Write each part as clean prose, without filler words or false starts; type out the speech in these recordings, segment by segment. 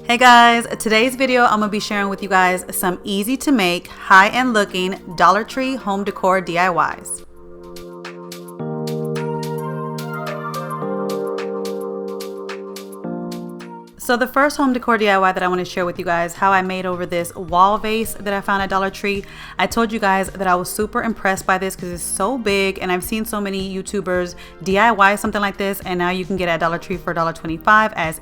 Hey guys, today's video I'm gonna be sharing with you guys some easy to make, high-end looking Dollar Tree home decor DIYs. So the first home decor DIY that I want to share with you guys, how I made over this wall vase that I found at Dollar Tree. I told you guys that I was super impressed by this because it's so big and I've seen so many YouTubers DIY something like this, and now you can get at Dollar Tree for $1.25 as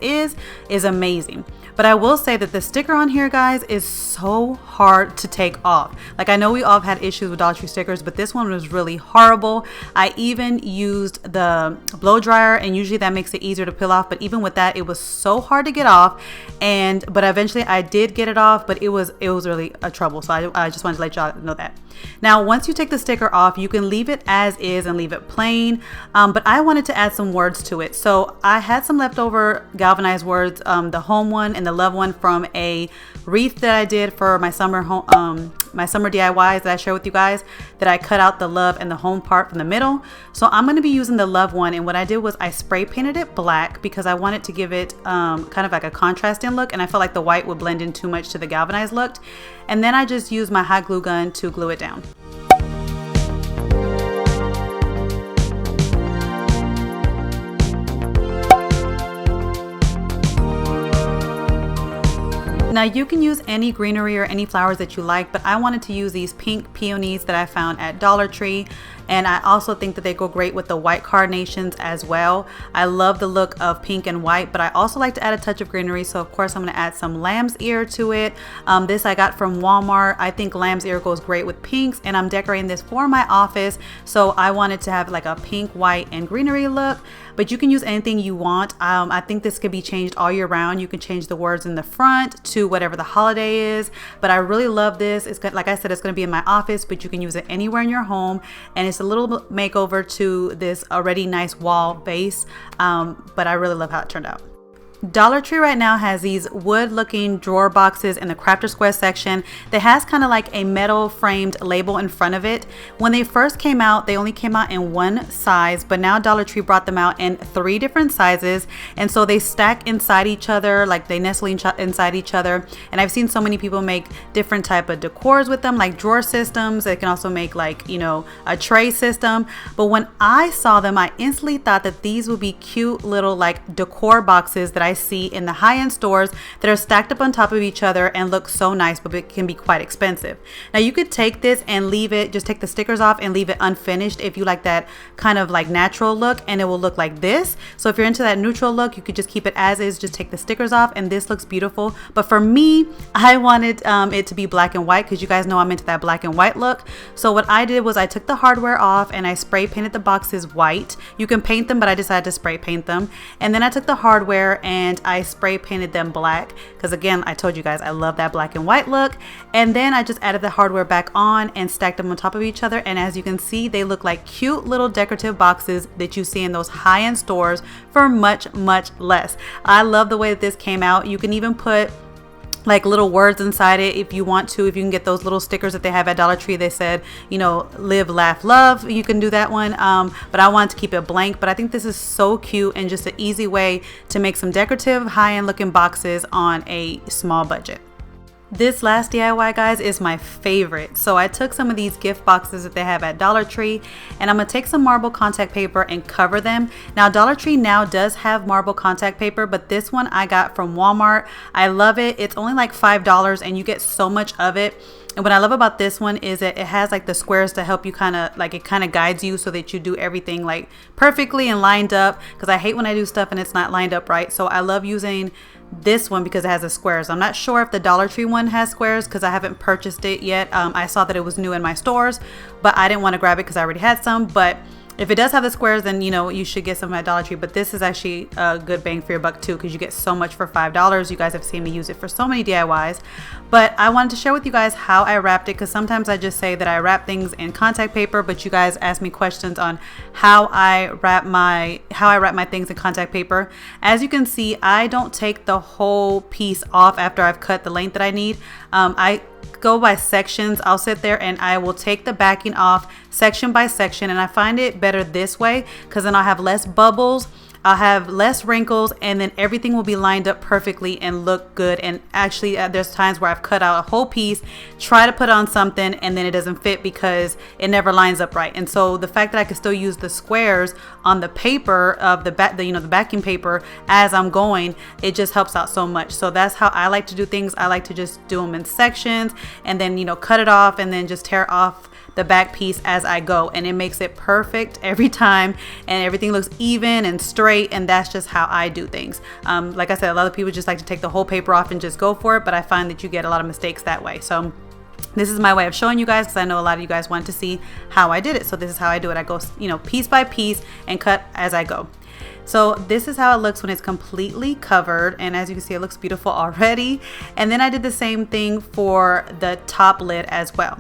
is amazing. But I will say that the sticker on here, guys, is so hard to take off. Like, I know we all have had issues with Dollar Tree stickers, but this one was really horrible. I even used the blow dryer, and usually that makes it easier to peel off, but even with that, it was so hard to get off. But eventually I did get it off, but it was really a trouble. So I just wanted to let y'all know that. Now, once you take the sticker off, you can leave it as is and leave it plain. But I wanted to add some words to it. So I had some leftover galvanized words, the home one and the love one from a wreath that I did for my summer DIYs that I share with you guys, that I cut out the love and the home part from the middle. So I'm going to be using the love one, and what I did was I spray painted it black because I wanted to give it kind of like a contrasting look, and I felt like the white would blend in too much to the galvanized look. And then I just used my hot glue gun to glue it down. Now you can use any greenery or any flowers that you like, but I wanted to use these pink peonies that I found at Dollar Tree. And I also think that they go great with the white carnations as well. I love the look of pink and white, but I also like to add a touch of greenery. So of course I'm gonna add some lamb's ear to it. This I got from Walmart. I think lamb's ear goes great with pinks, and I'm decorating this for my office. So I wanted to have like a pink, white, and greenery look, but you can use anything you want. I think this could be changed all year round. You can change the words in the front to whatever the holiday is, but I really love this. It's good, like I said, it's gonna be in my office, but you can use it anywhere in your home, and it's a little makeover to this already nice wall base, but I really love how it turned out. Dollar Tree right now has these wood looking drawer boxes in the crafter square section that has kind of like a metal framed label in front of it. When they first came out, they only came out in one size, but now Dollar Tree brought them out in 3 different sizes, and so they stack inside each other, like they nestle inside each other. And I've seen so many people make different type of decors with them, like drawer systems. They can also make, like, you know, a tray system. But when I saw them, I instantly thought that these would be cute little like decor boxes that I see in the high-end stores that are stacked up on top of each other and look so nice, but it can be quite expensive. Now you could take this and leave it, just take the stickers off and leave it unfinished if you like that kind of like natural look, and it will look like this. So if you're into that neutral look, you could just keep it as is, just take the stickers off, and this looks beautiful. But for me, I wanted it to be black and white because you guys know I'm into that black and white look. So what I did was I took the hardware off and I spray painted the boxes white. You can paint them, but I decided to spray paint them. And then I took the hardware and I spray painted them black because, again, I told you guys I love that black and white look. And then I just added the hardware back on and stacked them on top of each other, and as you can see, they look like cute little decorative boxes that you see in those high-end stores for much less. I love the way that this came out. You can even put like little words inside it if you want to. If you can get those little stickers that they have at Dollar Tree, they said, you know, live, laugh, love, you can do that one. But I wanted to keep it blank. But I think this is so cute and just an easy way to make some decorative high-end looking boxes on a small budget. This last DIY, guys, is my favorite. So I took some of these gift boxes that they have at Dollar Tree, and I'm gonna take some marble contact paper and cover them. Now Dollar Tree now does have marble contact paper, but this one I got from Walmart. I love it. It's only like $5 and you get so much of it. And what I love about this one is that it has like the squares to help you kind of guides you so that you do everything like perfectly and lined up, because I hate when I do stuff and it's not lined up right. So I love using this one because it has the squares. I'm not sure if the Dollar Tree one has squares because I haven't purchased it yet. I saw that it was new in my stores, but I didn't want to grab it because I already had some. But if it does have the squares, then you know you should get some at Dollar Tree. But this is actually a good bang for your buck too, because you get so much for $5. You guys have seen me use it for so many DIYs. But I wanted to share with you guys how I wrapped it, because sometimes I just say that I wrap things in contact paper, but you guys ask me questions on how I wrap my things in contact paper. As you can see, I don't take the whole piece off after I've cut the length that I need. I go by sections. I'll sit there and I will take the backing off section by section, and I find it better this way because then I'll have less bubbles. I'll have less wrinkles, and then everything will be lined up perfectly and look good. And actually there's times where I've cut out a whole piece, try to put on something, and then it doesn't fit because it never lines up right. And so the fact that I can still use the squares on the paper of the backing paper as I'm going, it just helps out so much. So that's how I like to do things. I like to just do them in sections and then, you know, cut it off and then just tear off the back piece as I go, and it makes it perfect every time, and everything looks even and straight. And that's just how I do things. Like I said, a lot of people just like to take the whole paper off and just go for it, but I find that you get a lot of mistakes that way. So this is my way of showing you guys, because I know a lot of you guys want to see how I did it. So this is how I do it. I go, you know, piece by piece and cut as I go. So this is how it looks when it's completely covered, and as you can see, it looks beautiful already. And then I did the same thing for the top lid as well.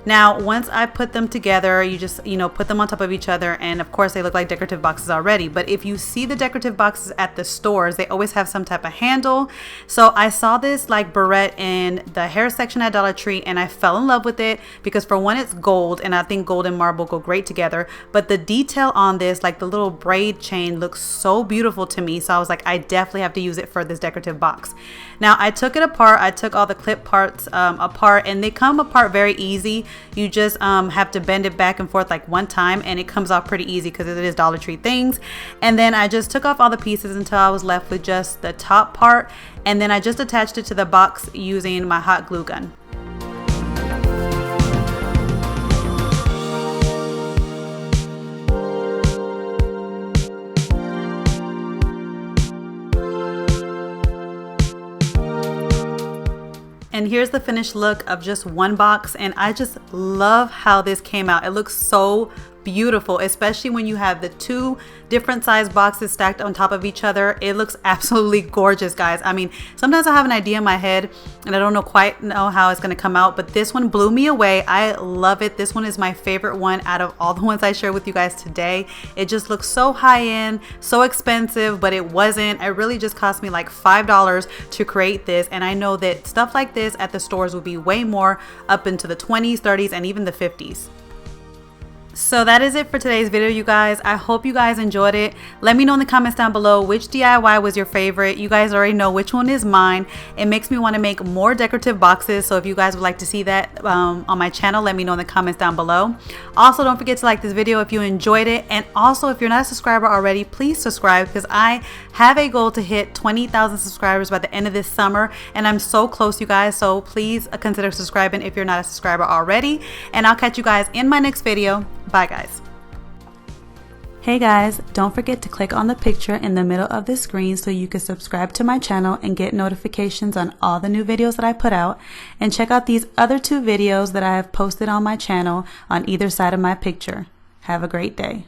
Now, once I put them together, you just, you know, put them on top of each other, and of course they look like decorative boxes already. But if you see the decorative boxes at the stores, they always have some type of handle. So I saw this like barrette in the hair section at Dollar Tree, and I fell in love with it because, for one, it's gold, and I think gold and marble go great together. But the detail on this, like the little braid chain, looks so beautiful to me. So I was like, I definitely have to use it for this decorative box. Now I took it apart. I took all the clip parts apart, and they come apart very easy. You just have to bend it back and forth like one time, and it comes off pretty easy because it is Dollar Tree things. And then I just took off all the pieces until I was left with just the top part, and then I just attached it to the box using my hot glue gun. And here's the finished look of just one box, and I just love how this came out. It looks so beautiful, especially when you have the two different size boxes stacked on top of each other. It looks absolutely gorgeous, guys. I mean, sometimes I have an idea in my head and I don't quite know how it's going to come out, but this one blew me away. I love it. This one is my favorite one out of all the ones I shared with you guys today. It just looks so high end, so expensive, but it wasn't. It really just cost me like $5 to create this, and I know that stuff like this at the stores will be way more, up into the 20s, 30s, and even the 50s. So that is it for today's video, you guys. I hope you guys enjoyed it. Let me know in the comments down below which DIY was your favorite. You guys already know which one is mine. It makes me want to make more decorative boxes, so if you guys would like to see that on my channel, let me know in the comments down below. Also, don't forget to like this video if you enjoyed it, and also if you're not a subscriber already, please subscribe, because I have a goal to hit 20,000 subscribers by the end of this summer, and I'm so close, you guys. So please consider subscribing if you're not a subscriber already, and I'll catch you guys in my next video. Bye, guys. Hey guys, don't forget to click on the picture in the middle of the screen so you can subscribe to my channel and get notifications on all the new videos that I put out, and check out these other two videos that I have posted on my channel on either side of my picture. Have a great day.